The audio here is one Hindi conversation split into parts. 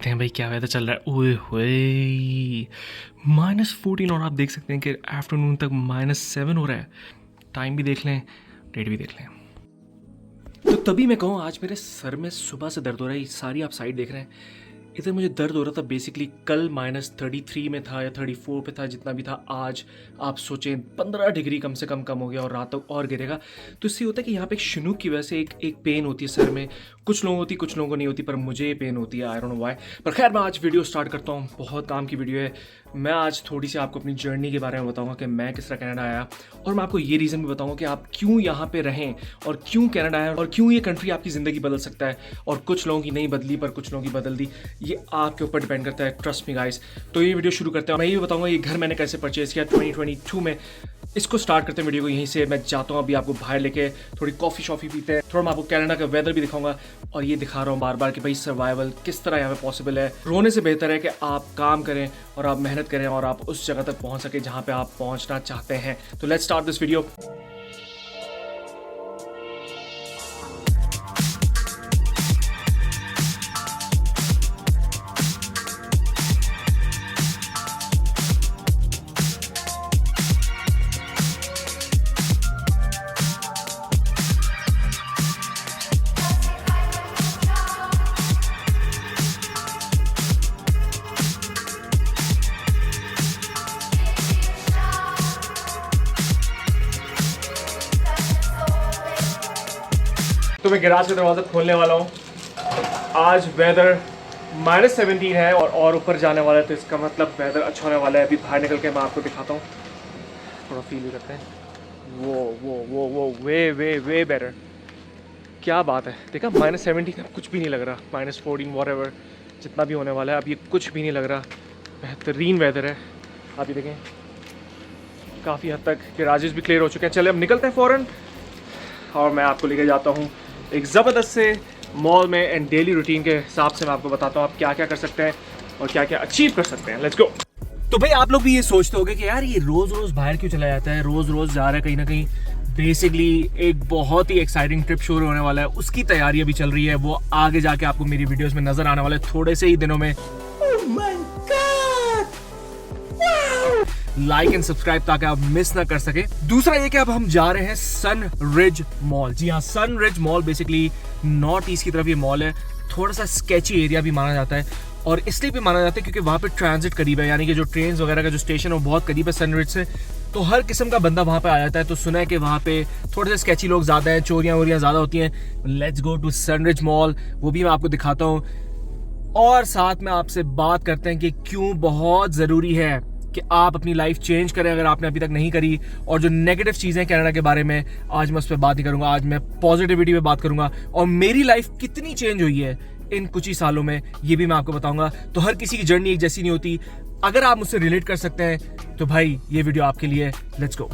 देखते हैं भाई क्या वेदर चल रहा है। ओए होए, -14 और आप देख सकते हैं कि आफ्टरनून तक -7 हो रहा है। टाइम भी देख लें, डेट भी देख लें। तो तभी मैं कहूँ आज मेरे सर में सुबह से दर्द हो रहा है। ये सारी आप साइड देख रहे हैं, इधर मुझे दर्द हो रहा था। बेसिकली कल -33 में था या 34 पे था, जितना भी था। आज आप सोचें 15 डिग्री कम से कम हो गया और रात तक और गिरेगा। तो इससे होता है कि यहाँ पे एक शिनूक की वजह से एक पेन होती है सर में। कुछ लोगों होती, कुछ लोगों को नहीं होती, पर मुझे ये पेन होती है। I don't know why. पर खैर मैं आज वीडियो स्टार्ट करता हूँ। बहुत काम की वीडियो है। मैं आज थोड़ी सी आपको अपनी जर्नी के बारे में बताऊंगा कि मैं किस तरह कनाडा आया, और मैं आपको ये रीज़न भी बताऊंगा कि आप क्यों यहाँ पे रहें और क्यों कनाडा आए और क्यों ये कंट्री आपकी ज़िंदगी बदल सकता है। और कुछ लोगों की नहीं बदली, पर कुछ लोगों की बदल दी। ये आपके ऊपर डिपेंड करता है, ट्रस्ट मी गाइस। तो ये वीडियो शुरू करते हैं। मैं ये बताऊंगा ये घर मैंने कैसे परचेज़ किया 2022 में। इसको स्टार्ट करते हैं वीडियो को यहीं से। मैं जाता हूँ अभी आपको बाहर लेके, थोड़ी कॉफ़ी शॉफ़ी पीते हैं, थोड़ा मैं आपको कनाडा का वेदर भी दिखाऊंगा। और ये दिखा रहा हूँ बार बार कि भाई सर्वाइवल किस तरह यहाँ पे पॉसिबल है। रोने से बेहतर है कि आप काम करें और आप मेहनत करें और आप उस जगह तक पहुँच सके जहाँ पे आप पहुँचना चाहते हैं। तो लेट्स स्टार्ट दिस वीडियो। तो मैं गैराज का दरवाज़ा खोलने वाला हूँ। आज वेदर -17 है और ऊपर जाने वाला है, तो इसका मतलब वेदर अच्छा होने वाला है। अभी बाहर निकल के मैं आपको दिखाता हूँ, थोड़ा फील भी करते हैं। वो वे बेटर। क्या बात है, देखा -17 कुछ भी नहीं लग रहा। -14 वॉटएवर जितना भी होने वाला है, अब ये कुछ भी नहीं लग रहा। बेहतरीन वेदर है। आप ये देखें, काफ़ी हद तक गैराजेस भी क्लियर हो चुके हैं। चले अब निकलते हैं फ़ौरन, और मैं आपको लेके जाता हूँ एक ज़बरदस्त से मॉल में। एंड डेली रूटीन के हिसाब से मैं आपको बताता हूँ आप क्या क्या कर सकते हैं और क्या क्या अचीव कर सकते हैं। Let's go. तो भाई आप लोग भी ये सोचते होंगे कि यार ये रोज़ रोज़ बाहर क्यों चला जाता है, रोज़ रोज़ जा रहा है कहीं ना कहीं। बेसिकली एक बहुत ही एक्साइटिंग ट्रिप शुरू होने वाला है, उसकी तैयारी अभी चल रही है। वो आगे जाके आपको मेरी वीडियोज़ में नज़र आने वाला है थोड़े से ही दिनों में। लाइक एंड सब्सक्राइब ताकि आप मिस ना कर सके। दूसरा ये कि अब हम जा रहे हैं सनरिज मॉल। जी हाँ, सनरिज मॉल बेसिकली नॉर्थ ईस्ट की तरफ ये मॉल है। थोड़ा सा स्केची एरिया भी माना जाता है, और इसलिए भी माना जाता है क्योंकि वहाँ पे ट्रांजिट करीब है, यानी कि जो ट्रेन वगैरह का जो स्टेशन है वो बहुत करीब है सनरिज से। तो हर किस्म का बंदा वहाँ पे आ जाता है। तो सुना है कि वहाँ पे थोड़े से स्केची लोग ज़्यादा हैं, चोरियाँ वोरियाँ ज़्यादा होती हैं। लेट्स गो टू सनरिज मॉल, वो भी मैं आपको दिखाता हूँ। और साथ में आपसे बात करते हैं कि क्यों बहुत ज़रूरी है कि आप अपनी लाइफ चेंज करें अगर आपने अभी तक नहीं करी। और जो नेगेटिव चीज़ें कनाडा के बारे में, आज मैं उस पर बात नहीं करूंगा। आज मैं पॉजिटिविटी पे बात करूंगा, और मेरी लाइफ कितनी चेंज हुई है इन कुछ ही सालों में, ये भी मैं आपको बताऊंगा। तो हर किसी की जर्नी एक जैसी नहीं होती। अगर आप मुझसे रिलेट कर सकते हैं तो भाई ये वीडियो आपके लिए। Let's go.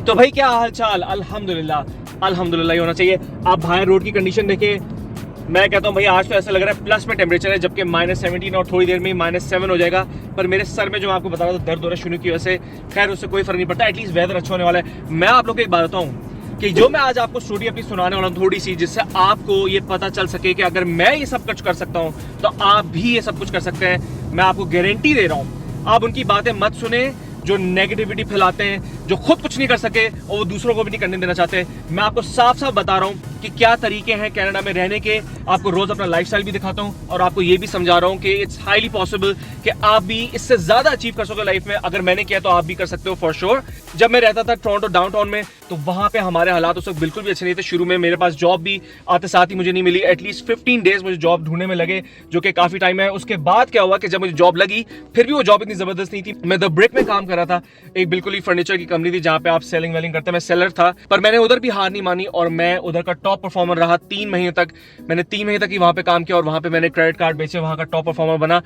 तो भाई क्या हाल चाल? अल्हम्दुलिल्लाह अल्हम्दुलिल्लाह ही होना चाहिए। आप बाहर रोड की कंडीशन देखें, मैं कहता हूँ भाई आज तो ऐसा लग रहा है प्लस में टेम्परेचर है, जबकि -17 और थोड़ी देर में ही -7 हो जाएगा। पर मेरे सर में जो मैं आपको बता रहा था दर्द हो रहा है शुरू की वजह से, खैर उससे कोई फर्क नहीं पड़ता। एटलीस्ट वेदर अच्छा होने वाला है। मैं आप लोग को एक बात बताऊँ कि जो मैं आज आपको स्टोरी अपनी सुनाने वाला हूँ थोड़ी सी, जिससे आपको ये पता चल सके कि अगर मैं ये सब कुछ कर सकता हूँ तो आप भी ये सब कुछ कर सकते हैं। मैं आपको गारंटी दे रहा हूँ। आप उनकी बातें मत सुने जो नेगेटिविटी फैलाते हैं, जो खुद कुछ नहीं कर सके और वो दूसरों को भी नहीं करने देना चाहते। मैं आपको साफ साफ बता रहा हूँ कि क्या तरीके हैं कनाडा में रहने के। आपको रोज अपना लाइफस्टाइल भी दिखाता हूँ, और आपको ये भी समझा रहा हूँ कि इट्स हाईली पॉसिबल कि आप भी इससे ज्यादा अचीव कर सकोगे लाइफ में। अगर मैंने किया तो आप भी कर सकते हो फॉर श्योर। जब मैं रहता था टोरंटो डाउनटाउन में, तो वहां पे हमारे हालात उस वक्त बिल्कुल भी अच्छे नहीं थे। शुरू में मेरे पास जॉब भी आते साथ ही मुझे नहीं मिली। एटलीस्ट 15 डेज मुझे जॉब ढूंढने में लगे, जो कि काफी टाइम है। उसके बाद क्या हुआ कि जब मुझे जॉब लगी, फिर भी वो जॉब इतनी जबरदस्त नहीं थी। मैं द ब्रिक में काम कर रहा था, एक बिल्कुल ही फर्नीचर की कंपनी थी जहां पे आप सेलिंग वेलिंग करते हैं। मैं सेलर था, पर मैंने उधर भी हार नहीं मानी और मैं उधर का टॉप परफॉर्मर रहा 3 महीने तक। मैंने 3 महीने तक ही वहां पे काम किया और वहां पे मैंने क्रेडिट कार्ड बेचे, वहां का टॉप परफॉर्मर बना।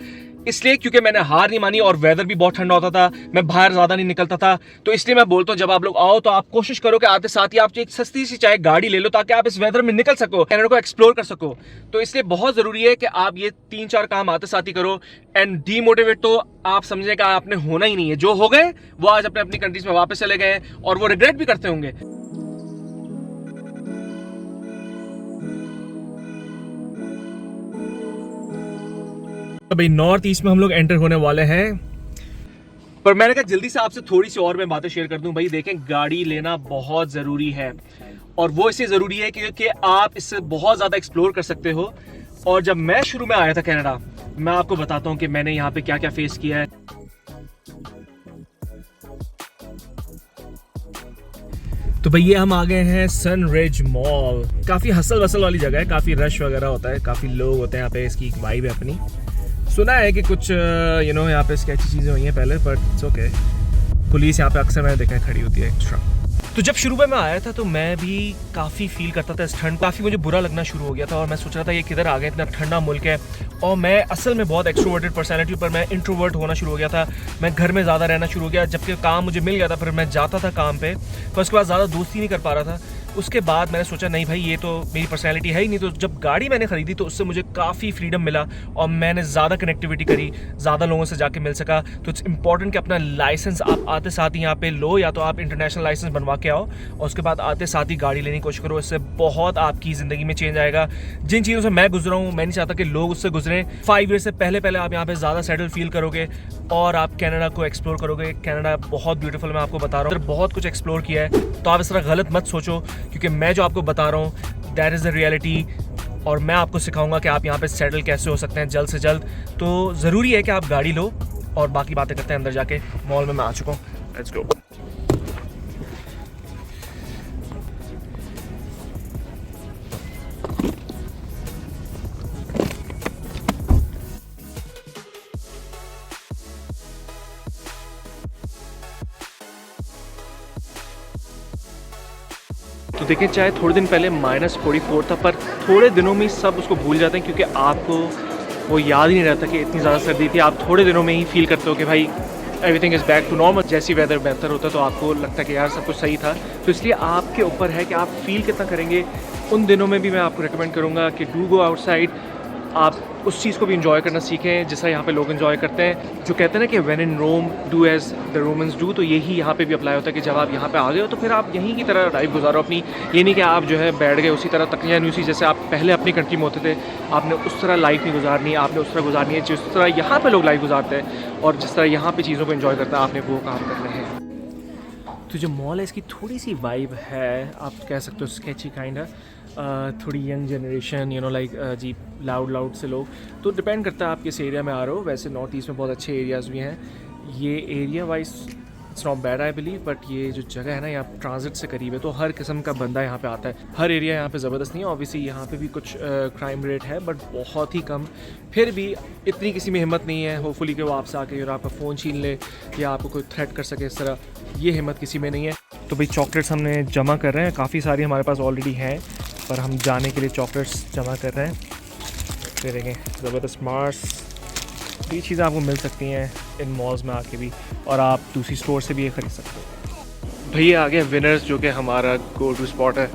इसलिए क्योंकि मैंने हार नहीं मानी और वेदर भी बहुत ठंडा होता था, मैं बाहर ज्यादा नहीं निकलता था। तो इसलिए मैं बोलता हूँ जब आप लोग आओ तो आप कोशिश करो कि आते साथ ही आप एक सस्ती सी चाहे गाड़ी ले लो, ताकि आप इस वेदर में निकल सको, कनाडा को एक्सप्लोर कर सको। तो इसलिए बहुत जरूरी है कि आप ये 3-4 काम आते साथ ही करो। एंड डीमोटिवेट तो आप समझने का आपने होना ही नहीं है। जो हो गए वो आज अपने अपनी कंट्रीज में वापस चले गए और वो रिग्रेट भी करते होंगे। तो भाई नॉर्थ ईस्ट में हम लोग एंटर होने वाले हैं, पर मैंने कहा जल्दी से आपसे थोड़ी सी और मैं बातें शेयर कर दूं। भाई देखें, गाड़ी लेना बहुत ज़रूरी है, और वो इसलिए ज़रूरी है क्योंकि आप इससे बहुत ज़्यादा एक्सप्लोर कर सकते हो। और जब मैं शुरू में आया था कनाडा, मैं आपको बताता हूँ कि मैंने यहाँ पे क्या क्या फेस किया है। तो भैया हम आ गए हैं सनरिज मॉल। काफ़ी हसल वसल वाली जगह है, काफ़ी रश वगैरह होता है, काफ़ी लोग होते हैं यहाँ पे। इसकी वाइब है अपनी। सुना है कि कुछ यहाँ पे स्केची चीज़ें हुई हैं पहले, बट इट्स ओके। पुलिस यहाँ पे अक्सर मैंने देखा है खड़ी होती है एक्स्ट्रा। तो जब शुरू में मैं आया था तो मैं भी काफ़ी फील करता था इस ठंड, काफ़ी मुझे बुरा लगना शुरू हो गया था, और मैं सोच रहा था ये किधर आ गए, इतना ठंडा मुल्क है। और मैं असल में बहुत एक्सट्रोवर्टेड पर्सनैलिटी, पर मैं इंट्रोवर्ट होना शुरू हो गया था। मैं घर में ज़्यादा रहना शुरू हो गया, जबकि काम मुझे मिल गया था, फिर मैं जाता था काम पे, पर उसके बाद ज़्यादा दोस्ती नहीं कर पा रहा था। उसके बाद मैंने सोचा नहीं भाई, ये तो मेरी पर्सनैलिटी है ही नहीं। तो जब गाड़ी मैंने ख़रीदी तो उससे मुझे काफ़ी फ्रीडम मिला, और मैंने ज़्यादा कनेक्टिविटी करी, ज़्यादा लोगों से जाके मिल सका। तो इट्स इंपॉर्टेंट कि अपना लाइसेंस आप आते साथ ही यहाँ पे लो, या तो आप इंटरनेशनल लाइसेंस बनवा के आओ, और उसके बाद आते साथ ही गाड़ी लेने की कोशिश करो। इससे बहुत आपकी ज़िंदगी में चेंज आएगा। जिन चीज़ों से मैं गुजरा हूँ, मैं नहीं चाहता कि लोग उससे गुजरें। 5 ईयर से पहले आप यहाँ पे ज़्यादा सेटल फील करोगे, और आप कनाडा को एक्सप्लोर करोगे। कनाडा बहुत ब्यूटीफुल, मैं आपको बता रहा हूँ, बहुत कुछ एक्सप्लोर किया है। तो आप इस तरह गलत मत सोचो, क्योंकि मैं जो आपको बता रहा हूँ दैट इज़ द रियलिटी, और मैं आपको सिखाऊंगा कि आप यहाँ पे सेटल कैसे हो सकते हैं जल्द से जल्द। तो ज़रूरी है कि आप गाड़ी लो, और बाकी बातें करते हैं अंदर जाके। मॉल में मैं आ चुका हूँ, लेट्स गो। तो देखिए, चाहे थोड़े दिन पहले -44 था, पर थोड़े दिनों में सब उसको भूल जाते हैं, क्योंकि आपको वो याद ही नहीं रहता कि इतनी ज़्यादा सर्दी थी। आप थोड़े दिनों में ही फील करते हो कि भाई everything is back to normal. जैसी वेदर बेहतर होता है तो आपको लगता है कि यार सब कुछ सही था। तो इसलिए आपके ऊपर है कि आप फील कितना करेंगे। उन दिनों में भी मैं आपको रिकमेंड करूँगा कि डू गो आउटसाइड, आप उस चीज़ को भी इंजॉय करना सीखें जैसा यहाँ पे लोग इंजॉय करते हैं। जो कहते हैं ना कि when in Rome do as the Romans do, तो यही यहाँ पे भी अप्लाई होता है कि जब आप यहाँ पे आ गए हो तो फिर आप यहीं की तरह लाइफ गुजारो अपनी। ये नहीं कि आप जो है बैठ गए उसी तरह तकिया न्यूसी जैसे आप पहले अपनी कंट्री में होते थे, आपने उस तरह लाइफ नहीं गुजारनी। आपने उस तरह गुजारनी है जिस तरह यहाँ पर लोग लाइफ गुजारते हैं, और जिस तरह यहाँ पर चीज़ों को इन्जॉय करता है, आपने वो काम करने हैं। तो जो मॉल है इसकी थोड़ी सी वाइब है, आप कह सकते हो स्केची काइंड है, थोड़ी यंग जनरेशन, लाइक जी लाउड से लोग। तो डिपेंड करता है आप किस एरिया में आ रहे हो। वैसे नॉर्थ ईस्ट में बहुत अच्छे एरियाज़ भी हैं। ये area wise it's not bad I believe, but ये जो जगह है ना, यहाँ ट्रांजिट से करीब है, तो हर किस्म का बंदा यहाँ पे आता है। हर एरिया यहाँ पे ज़बरदस्त नहीं है। ऑब्वियसली यहाँ पे भी कुछ क्राइम रेट है, बट बहुत ही कम। फिर भी इतनी किसी में हिम्मत नहीं है होपफुली कि वो आपसे आके और आपका फ़ोन छीन ले या आपको कोई थ्रेट कर सके, इस तरह ये हिम्मत किसी में नहीं है। तो भाई चॉकलेट्स हमने जमा कर रहे हैं, काफ़ी सारी हमारे पास ऑलरेडी हैं, पर हम जाने के लिए चॉकलेट्स जमा कर रहे हैं। फिर देखें ज़बरदस्त मार्स, ये चीज़ें आपको मिल सकती हैं इन मॉल्स में आके भी, और आप दूसरी स्टोर से भी ये ख़रीद सकते हो। भैया आ गए विनर्स, जो कि हमारा गो टू स्पॉट है।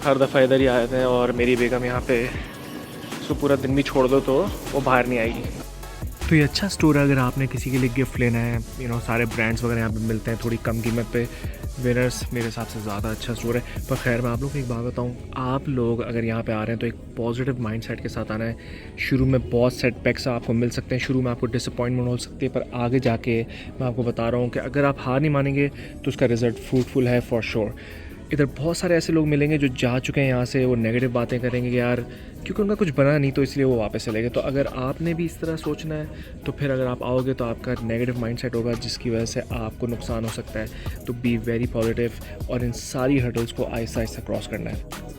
हर दफ़ा इधर ही आए थे, और मेरी बेगम यहाँ पे उसको पूरा दिन भी छोड़ दो तो वो बाहर नहीं आएगी। तो ये अच्छा स्टोर है अगर आपने किसी के लिए गिफ्ट लेना है। सारे ब्रांड्स वगैरह यहाँ पे मिलते हैं थोड़ी कम कीमत पे। विनर्स मेरे हिसाब से ज़्यादा अच्छा स्टोर है। पर खैर मैं आप लोग को एक बात बताऊँ, आप लोग अगर यहाँ पे आ रहे हैं तो एक पॉजिटिव माइंडसेट के साथ आना है। शुरू में बहुत सेटबैक्स आपको मिल सकते हैं, शुरू में आपको डिसअपॉइंटमेंट हो सकती है, पर आगे जाके मैं आपको बता रहा हूँ कि अगर आप हार नहीं मानेंगे तो उसका रिज़ल्ट फ्रूटफुल है फॉर श्योर। इधर बहुत सारे ऐसे लोग मिलेंगे जो जा चुके हैं यहाँ से, वो नेगेटिव बातें करेंगे कि यार क्योंकि उनका कुछ बना नहीं तो इसलिए वो वापस चले गए। तो अगर आपने भी इस तरह सोचना है तो फिर अगर आप आओगे तो आपका नेगेटिव माइंडसेट होगा, जिसकी वजह से आपको नुकसान हो सकता है। तो बी वेरी पॉजिटिव, और इन सारी हर्डल्स को आहिस्ता आहिस्ता क्रॉस करना है।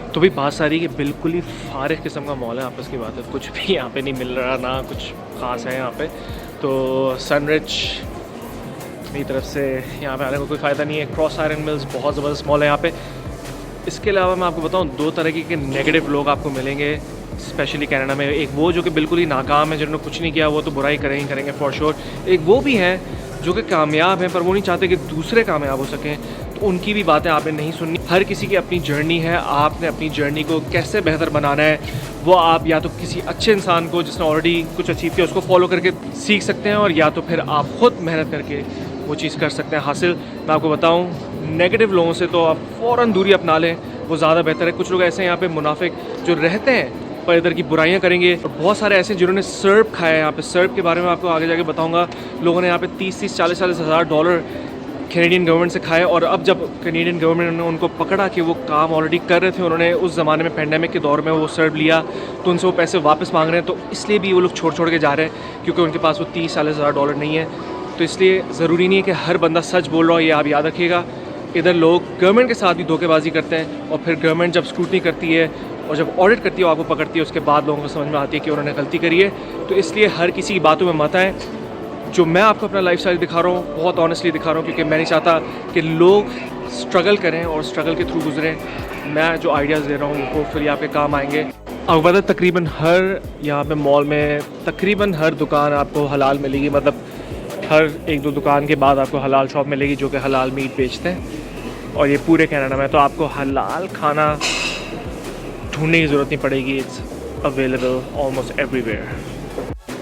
तो भी बात सारी कि बिल्कुल ही फारिग किस्म का मॉल है, आपस की बात है, कुछ भी यहाँ पे नहीं मिल रहा, ना कुछ ख़ास है यहाँ पे। तो सनरिज मेरी तरफ से यहाँ पे आने का कोई फ़ायदा नहीं है। क्रॉस आयरन मिल्स बहुत ज़बरदस्त मॉल है यहाँ पे। इसके अलावा मैं आपको बताऊँ, दो तरह के नेगेटिव लोग आपको मिलेंगे स्पेशली कनाडा में। एक वो जो कि बिल्कुल ही नाकाम है, जिन्होंने कुछ नहीं किया, वो तो बुराई करेंगे फॉर श्योर। एक वो भी हैं जो कि कामयाब हैं पर वो नहीं चाहते कि दूसरे कामयाब हो सकें, तो उनकी भी बातें आपने नहीं सुननी। हर किसी की अपनी जर्नी है, आपने अपनी जर्नी को कैसे बेहतर बनाना है वो आप या तो किसी अच्छे इंसान को जिसने ऑलरेडी कुछ अचीव किया उसको फॉलो करके सीख सकते हैं, और या तो फिर आप खुद मेहनत करके वो चीज़ कर सकते हैं हासिल। मैं आपको बताऊँ, नेगेटिव लोगों से तो आप फ़ौरन दूरी अपना लें, वो ज़्यादा बेहतर है। कुछ लोग ऐसे हैं यहाँ पे मुनाफिक जो रहते हैं पर इधर की बुराइयाँ करेंगे, और बहुत सारे ऐसे जिन्होंने सर्प खाया है यहाँ पे। सर्प के बारे में आपको आगे जाके बताऊँगा। लोगों ने यहाँ पे 30-30, 40-40 हज़ार डॉलर कैनेडियन गवर्नमेंट से खाए, और अब जब कैनेडियन गवर्नमेंट ने उनको पकड़ा कि वो काम ऑलरेडी कर रहे थे, उन्होंने उस ज़माने में पेंडेमिक के दौर में वो सर्व लिया, तो उनसे वो पैसे वापस मांग रहे हैं। तो इसलिए भी वो लोग छोड़ के जा रहे हैं, क्योंकि उनके पास वो 30-40 हज़ार डॉलर नहीं है। तो इसलिए ज़रूरी नहीं है कि हर बंदा सच बोल रहा हो, ये आप याद रखिएगा। इधर लोग गवर्नमेंट के साथ भी धोखेबाजी करते हैं, और फिर गवर्नमेंट जब स्क्रूटनी करती है और जब ऑडिट करती है, वो आपको पकड़ती है, उसके बाद लोगों को समझ में आती है कि उन्होंने गलती करी है। तो इसलिए हर किसी की बातों में मत आए। जो मैं आपको अपना लाइफस्टाइल दिखा रहा हूँ, बहुत ऑनेस्टली दिखा रहा हूँ, क्योंकि मैं नहीं चाहता कि लोग स्ट्रगल करें और स्ट्रगल के थ्रू गुजरें। मैं जो आइडियाज़ दे रहा हूँ वो फिर आपके काम आएंगे। आपको पता है तकरीबन हर यहाँ पे मॉल में तकरीबन हर दुकान आपको हलाल मिलेगी, मतलब हर 1-2 दुकान के बाद आपको हलाल शॉप मिलेगी जो कि हलाल मीट बेचते हैं। और ये पूरे कनाडा में तो आपको हलाल खाना ढूंढने की ज़रूरत नहीं पड़ेगी। It's available almost everywhere.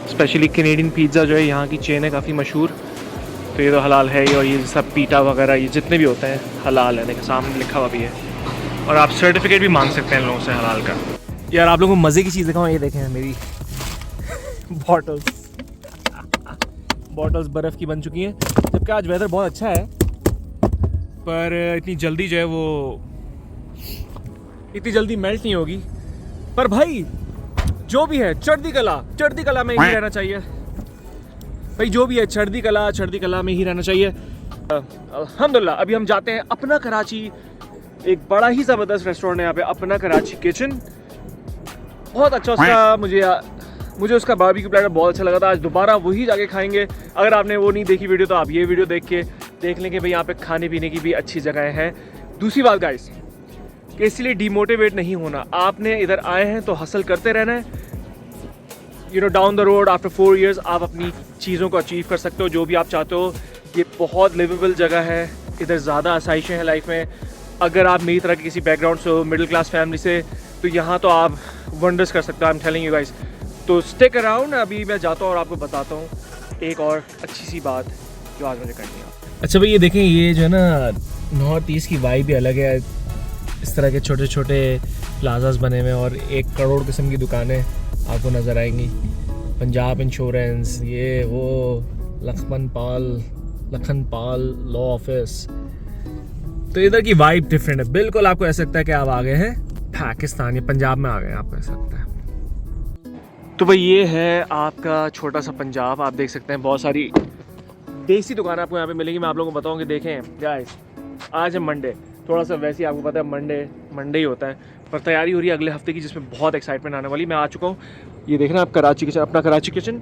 Specially Canadian pizza जो है यहाँ की चेन है काफ़ी मशहूर, तो ये तो हलाल है ही। और ये सब पीटा वगैरह ये जितने भी होते हैं हलाल है, देखिए सामने लिखा हुआ भी है। और आप सर्टिफिकेट भी मांग सकते हैं लोगों से हलाल का। यार आप लोगों को मज़े की चीज़ दिखाऊँ, ये देखें मेरी बॉटल्स बर्फ़ की बन चुकी हैं। जबकि आज वेदर बहुत अच्छा है, पर इतनी जल्दी जो है वो इतनी जल्दी मेल्ट नहीं होगी। पर भाई जो भी है चढ़ती कला में ही रहना चाहिए भाई। जो भी है चढ़ती कला में ही रहना चाहिए। अल्हम्दुलिल्लाह अभी हम जाते हैं अपना कराची। एक बड़ा ही ज़बरदस्त रेस्टोरेंट है यहाँ पे, अपना कराची किचन। बहुत अच्छा उसका मुझे उसका बारबेक्यू प्लेटर बहुत अच्छा लगा था। आज दोबारा वही जाके खाएंगे। अगर आपने वो नहीं देखी वीडियो तो आप ये वीडियो देख लें कि भाई यहाँ पे खाने पीने की भी अच्छी जगह हैं। दूसरी बात गाइस, कि इसलिए डिमोटिवेट नहीं होना। आपने इधर आए हैं तो हसल करते रहना है। Down the road after 4 years आप अपनी चीज़ों को अचीव कर सकते हो, जो भी आप चाहते हो। ये बहुत लिवेबल जगह है, इधर ज़्यादा आसाइशें हैं लाइफ में। अगर आप मेरी तरह के किसी बैकग्राउंड से हो, मिडिल क्लास फैमिली से, तो यहाँ तो आप वंडर्स कर सकते हो। I am telling you guys. तो स्टिक अराउंड। अभी मैं जाता हूँ और आपको बताता हूँ एक और अच्छी सी बात जो आज मुझे करनी है। अच्छा भाई ये देखें, ये जो है ना नॉर्थ ईस्ट की वाइब भी अलग है। इस तरह के छोटे छोटे प्लाजास बने हुए हैं और 1 करोड़ किस्म की दुकानें आपको नज़र आएंगी। पंजाब इंश्योरेंस, ये वो लखन पाल लॉ ऑफिस। तो इधर की वाइब डिफरेंट है बिल्कुल। आपको ऐसा लगता है कि आप आ गए हैं पाकिस्तान या पंजाब में आ गए हैं, आपको ऐसा लगता है। तो भाई ये है आपका छोटा सा पंजाब। आप देख सकते हैं बहुत सारी देसी दुकानें आपको यहाँ पे मिलेंगी। मैं आप लोगों को बताऊँ कि देखें गाइस, आज है मंडे। थोड़ा सा वैसे ही आपको पता है मंडे ही होता है, पर तैयारी हो रही है अगले हफ्ते की, जिसमें बहुत एक्साइटमेंट आने वाली। मैं आ चुका हूँ। ये देखना आप कराची किचन, अपना कराची किचन।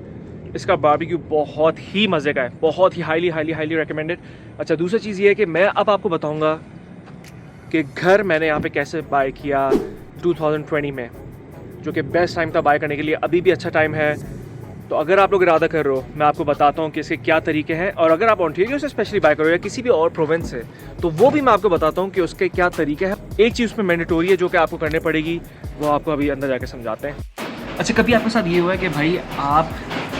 इसका बारबेक्यू बहुत ही मज़े का है, बहुत ही हाईली रिकमेंडेड। अच्छा दूसरी चीज़ ये है कि मैं अब आपको बताऊँगा कि घर मैंने यहाँ पे कैसे बाय किया 2020 में, जो कि बेस्ट टाइम था बाय करने के लिए। अभी भी अच्छा टाइम है। तो अगर आप लोग इरादा कर रहे हो, मैं आपको बताता हूँ कि इसके क्या तरीके हैं। और अगर आप ओंटारियो से स्पेशली बाय करो या किसी भी और प्रोविंस से, तो वो भी मैं आपको बताता हूँ कि उसके क्या तरीके हैं। एक चीज़ उसमें मैंडेटोरी है जो कि आपको करनी पड़ेगी, वो आपको अभी अंदर जाके समझाते हैं। अच्छा कभी आपके साथ ये हुआ है कि भाई आप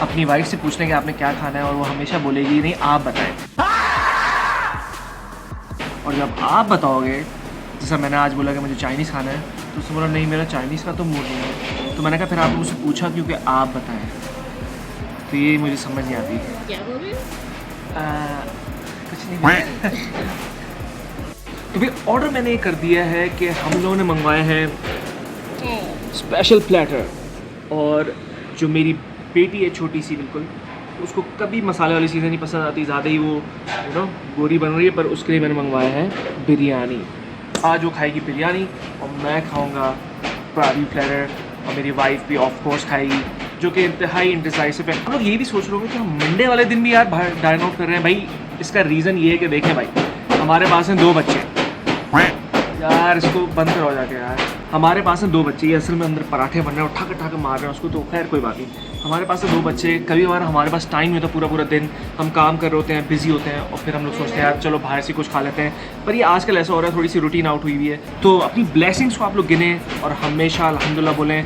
अपनी वाइफ से पूछ लें कि आपने क्या खाना है, और वो हमेशा बोलेगी नहीं आप बताएं। और जब आप बताओगे, जैसा मैंने आज बोला कि मुझे चाइनीज़ खाना है, तो उसने बोला नहीं मेरा चाइनीज़ का तो मूड नहीं है। तो मैंने कहा फिर आपने मुझसे पूछा क्योंकि आप बताएं। तो ये मुझे समझ नहीं आती। क्या बोल रहे हो? कुछ नहीं। तो भाई ऑर्डर मैंने कर दिया है कि हम लोगों ने मंगवाए हैं स्पेशल प्लेटर। और जो मेरी बेटी है छोटी सी बिल्कुल, उसको कभी मसाले वाली चीज़ें नहीं पसंद आती, ज़्यादा ही वो गोरी बन रही है। पर उसके लिए मैंने मंगवाया है बिरयानी। आज वो खाएगी बिरयानी और मैं खाऊंगा बारबेक्यू प्लेटर, और मेरी वाइफ भी ऑफ कोर्स खाएगी, जो कि इंतहाई इंडिसाइसिव है। हम लोग ये भी सोच रहे होंगे कि हम मंडे वाले दिन भी यार बाहर डाइन आउट कर रहे हैं। भाई इसका रीज़न ये है कि देखें भाई, हमारे पास हैं 2 बच्चे। यार इसको बंद करो जाके यार। हमारे पास हैं 2 बच्चे, ये असल में अंदर पराठे बन रहे हैं और ठक मार रहे हैं उसको, तो खैर कोई बात नहीं। हमारे पास है 2 बच्चे। कभी बार हमारे पास टाइम नहीं होता, पूरा दिन हम काम कर रहे होते हैं, बिजी होते हैं, और फिर हम लोग सोचते हैं यार चलो बाहर से कुछ खा लेते हैं। पर ये आजकल ऐसा हो रहा है, थोड़ी सी रूटीन आउट हुई हुई है। तो अपनी ब्लेसिंग्स को आप लोग गिने और हमेशा अल्हम्दुलिल्लाह बोलें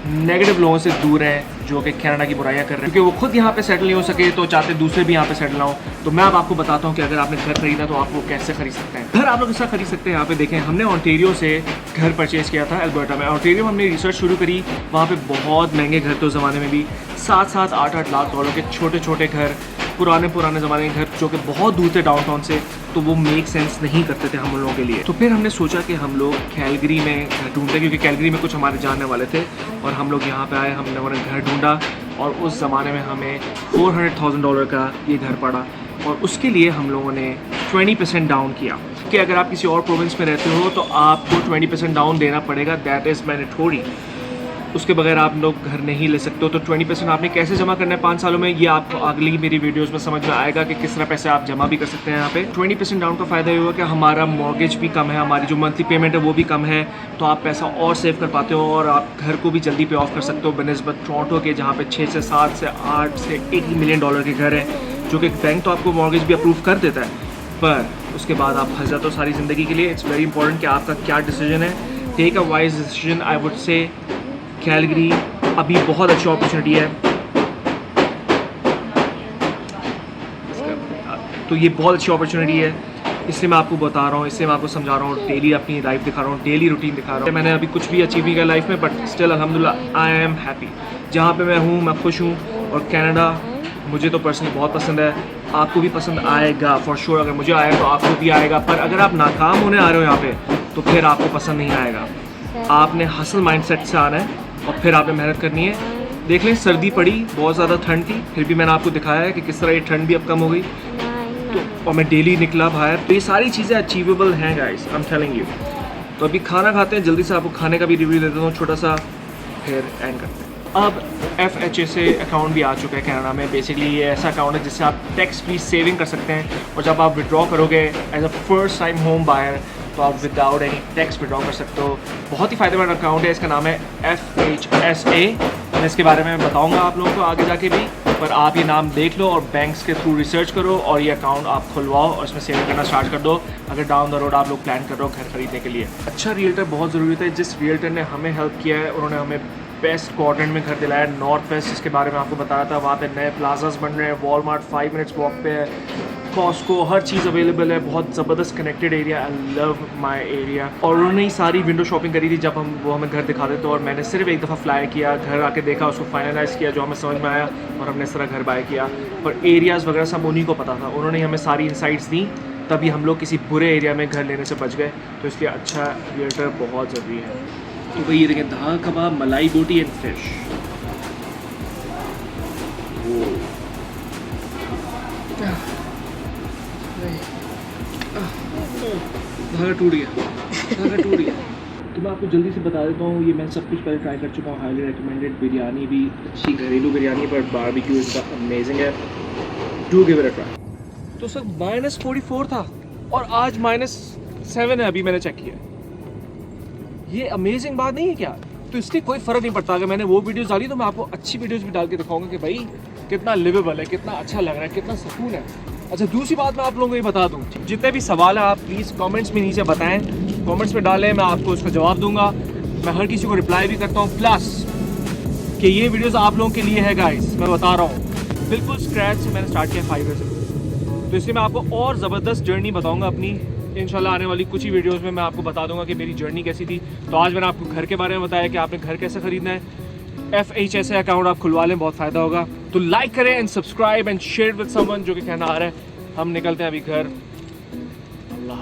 नेगेटिव लोगों से दूर रहें जो कि कनाडा की बुराइयां कर रहे हैं, क्योंकि वो खुद यहाँ पे सेटल नहीं हो सके तो चाहते दूसरे भी यहाँ पे सेटल ना हो। तो मैं अब आपको बताता हूँ कि अगर आपने घर खरीदा तो आप वो कैसे खरीद सकते हैं। घर आप लोग कैसे खरीद सकते हैं, यहाँ पे देखें, हमने ओंटारियो से घर परचेज़ किया था अल्बर्टा में। ओंटारियो में हमने रिसर्च शुरू करी, वहाँ पे बहुत महंगे घर थे उस ज़माने में भी, 7-7, 8-8 लाख डॉलर के छोटे छोटे घर, पुराने ज़माने के घर जो कि बहुत दूर थे डाउनटाउन से, तो वो मेक सेंस नहीं करते थे हम लोगों के लिए। तो फिर हमने सोचा कि हम लोग कैलगरी में घर ढूंढते, क्योंकि कैलगरी में कुछ हमारे जानने वाले थे, और हम लोग यहाँ पे आए, हम लोगों ने घर ढूंढा, और उस ज़माने में हमें $400,000 का ये घर पड़ा, और उसके लिए हम लोगों ने 20% डाउन किया। कि अगर आप किसी और प्रोविंस में रहते हो तो आपको 20% डाउन देना पड़ेगा, दैट इज़ मैंडेटरी। उसके बगैर आप लोग घर नहीं ले सकते हो। तो 20% आपने कैसे जमा करना है 5 सालों में, ये आपको अगली मेरी वीडियोस में समझ में आएगा कि किस तरह पैसे आप जमा भी कर सकते हैं यहाँ पे। 20% डाउन का फ़ायदा ये होगा कि हमारा मॉर्गेज भी कम है, हमारी जो मंथली पेमेंट है वो भी कम है, तो आप पैसा और सेव कर पाते हो, और आप घर को भी जल्दी पे ऑफ कर सकते हो बनिस्बत टोरंटो के, जहाँ पे 6 से 7 से 8 से $80 मिलियन के घर हैं, जो कि बैंक तो आपको मॉर्गेज भी अप्रूव कर देता है, पर उसके बाद आप फंस जाते हो सारी ज़िंदगी के लिए। इट्स वेरी इंपॉर्टेंट कि आपका क्या डिसीजन है। Take a wise decision. I would say Calgary अभी बहुत अच्छी अपॉर्चुनिटी है, तो ये बहुत अच्छी अपॉर्चुनिटी है, इसलिए मैं आपको बता रहा हूँ, इसलिए मैं आपको समझा रहा हूँ, डेली अपनी लाइफ दिखा रहा हूँ, डेली रूटीन दिखा रहा हूँ। मैंने अभी कुछ भी अचीव नहीं किया लाइफ में, बट स्टिल अल्हम्दुलिल्लाह आई एम हैप्पी जहाँ पे मैं हूँ, मैं खुश हूँ। और कनाडा मुझे तो पर्सनली बहुत पसंद है, आपको भी पसंद आएगा फॉर श्योर। अगर मुझे आया तो आपको भी आएगा, पर अगर आप नाकाम होने आ रहे हो यहाँ पे तो फिर आपको पसंद नहीं आएगा। आपने हसल माइंडसेट से आना है, और फिर आपने मेहनत करनी है। देख लें, सर्दी पड़ी, बहुत ज़्यादा ठंड थी, फिर भी मैंने आपको दिखाया है कि किस तरह ये ठंड भी अब कम हो गई, तो और मैं डेली निकला बाहर, तो ये सारी चीज़ें अचीवेबल हैं guys, I am telling you. तो अभी खाना खाते हैं, जल्दी से आपको खाने का भी रिव्यू देता हूँ छोटा सा, फिर एंड करते हैं। अब FHSA अकाउंट भी आ चुका है कनाडा में। बेसिकली ये ऐसा अकाउंट है जिससे आप टैक्स फ्री सेविंग कर सकते हैं, और जब आप विड्रॉ करोगे as a first time home buyer तो आप विदाउट एनी टैक्स विड्रॉ कर सकते हो। बहुत ही फ़ायदेमंद अकाउंट है, इसका नाम है FHSA। मैं इसके बारे में बताऊंगा आप लोगों को आगे जाके भी, पर आप ये नाम देख लो और बैंक्स के थ्रू रिसर्च करो और ये अकाउंट आप खुलवाओ और इसमें सेविंग करना स्टार्ट कर दो, अगर डाउन द रोड आप लोग प्लान कर रहे हो घर खरीदने के लिए। अच्छा रियल्टर बहुत ज़रूरी है। जिस रियल्टर ने हमें हेल्प किया है, उन्होंने हमें बेस्ट क्वाड्रेंट में घर दिलाया, नॉर्थ वेस्ट, जिसके बारे में आपको बताया था। वहाँ पे नए प्लाजास बन रहे हैं, वॉलमार्ट 5 मिनट्स वॉक पे है, कॉस्को, हर चीज़ अवेलेबल है, बहुत ज़बरदस्त connected area, I love my area. और उन्होंने ही सारी विंडो शॉपिंग करी थी जब वो हमें घर दिखा देते, और मैंने सिर्फ एक दफ़ा फ्लाई किया, घर आके देखा, उसको फाइनलाइज़ किया जो हमें समझ में आया, और हमने इस तरह घर बाय किया। पर एरियाज़ वगैरह सब उन्हीं को पता था, उन्होंने हमें सारी इंसाइट्स दी, तभी हम लोग किसी बुरे एरिया में घर लेने से बच गए। तो इसलिए अच्छा रियल्टर बहुत ज़रूरी है। तो भाई ये देखें, दाल कबाब, मलाई बोटी एंड फिश। धागा टूट गया, धागा टूट गया। तो मैं आपको जल्दी से बता देता हूँ, ये मैं सब कुछ पहले ट्राई कर चुका हूँ। हाईली रिकमेंडेड, बिरयानी भी अच्छी घरेलू बिरयानी, पर बारबेक्यू इसका अमेजिंग है, do give it a try. तो सर -44 था और आज -7 है, अभी मैंने चेक किया। ये अमेजिंग बात नहीं है क्या? तो इससे कोई फ़र्क नहीं पड़ता। अगर मैंने वो वीडियोस डाली तो मैं आपको अच्छी वीडियोस भी डाल के दिखाऊंगा कि भाई कितना लिवेबल है, कितना अच्छा लग रहा है, कितना सुकून है। अच्छा, दूसरी बात मैं आप लोगों को ये बता दूं, जितने भी सवाल हैं आप प्लीज़ कमेंट्स में नीचे बताएं, कमेंट्स में डालें, मैं आपको उसका जवाब दूंगा। मैं हर किसी को रिप्लाई भी करता हूँ, प्लस कि ये वीडियोज़ आप लोगों के लिए है गाइस, मैं बता रहा हूँ, बिल्कुल स्क्रैच से मैंने स्टार्ट किया 5 ईयर से। तो इसलिए मैं आपको और ज़बरदस्त जर्नी बताऊँगा अपनी, इंशाल्लाह आने वाली कुछ ही वीडियोस में मैं आपको बता दूंगा कि मेरी जर्नी कैसी थी। तो आज मैंने आपको घर के बारे में बताया कि आपने घर कैसे खरीदना है। FHSA अकाउंट आप खुलवा लें, बहुत फ़ायदा होगा। तो लाइक करें and subscribe and share with someone जो कि कहना आ रहा है। हम निकलते हैं अभी घर। अल्लाह।